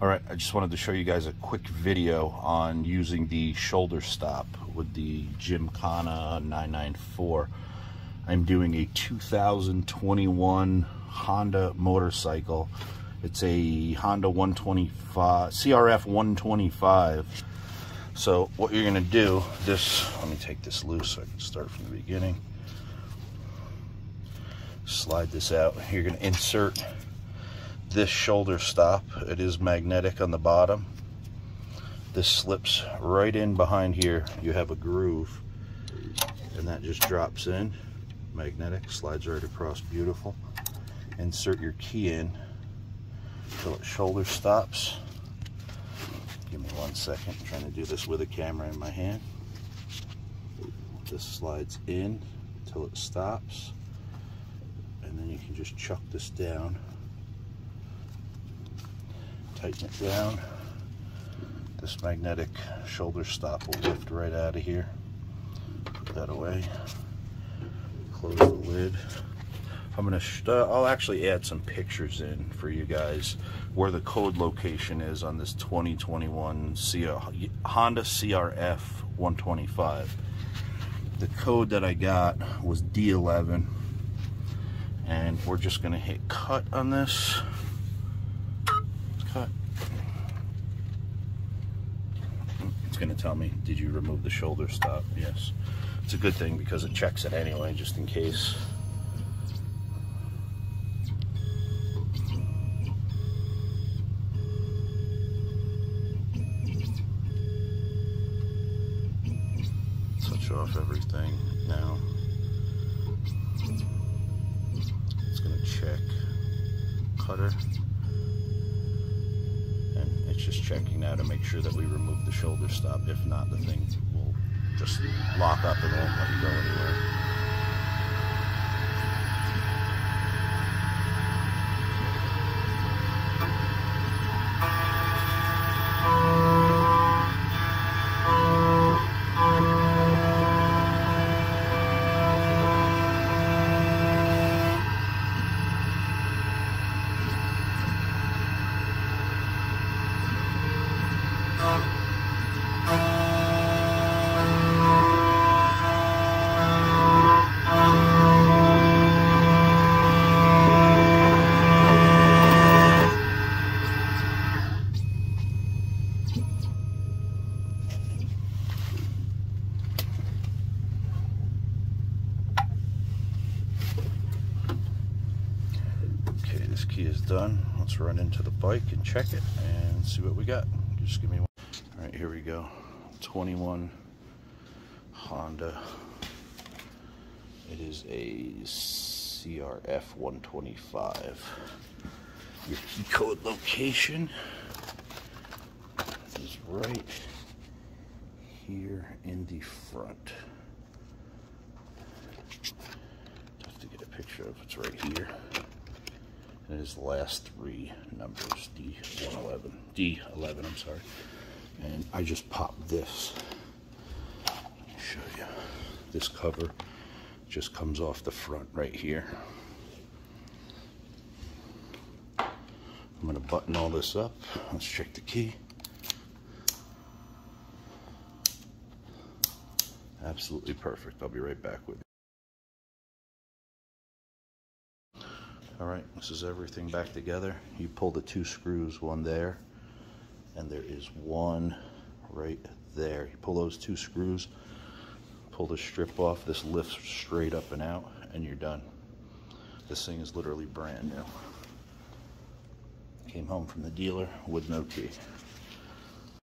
Alright, I just wanted to show you guys a quick video on using the shoulder stop with the Gymkana 994. I'm doing a 2021 Honda motorcycle. It's a Honda CRF125. So what you're going to do, let me take this loose so I can start from the beginning. Slide this out. You're going to insert this shoulder stop. It is magnetic on the bottom. This slips right in behind here. You have a groove and that just drops in. Magnetic, slides right across, beautiful. Insert your key in until it shoulder stops. Give me 1 second, I'm trying to do this with a camera in my hand. This slides in until it stops, and then you can just chuck this down. Tighten it down. This magnetic shoulder stop will lift right out of here. Put that away. Close the lid. I'll actually add some pictures in for you guys where the code location is on this 2021 Honda CRF125. The code that I got was D11, and we're just going to hit cut on this. Cut. It's going to tell me, did you remove the shoulder stop? Yes. It's a good thing because it checks it anyway, just in case. Switch off everything now. It's going to check cutter. And it's just checking now to make sure that we remove the shoulder stop. If not, the thing will just lock up and won't let you go anywhere. This key is done. Let's run into the bike and check it and see what we got. Just give me one. All right, here we go. 21 Honda. It is a CRF125. Your key code location is right here in the front. Have to get a picture of it's right here. And it is the last three numbers, D11, I'm sorry. And I just popped this. Let me show you. This cover just comes off the front right here. I'm going to button all this up. Let's check the key. Absolutely perfect. I'll be right back with you. Alright, this is everything back together. You pull the two screws, one there, and there is one right there. You pull those two screws, pull the strip off, this lifts straight up and out, and you're done. This thing is literally brand new. Came home from the dealer with no key.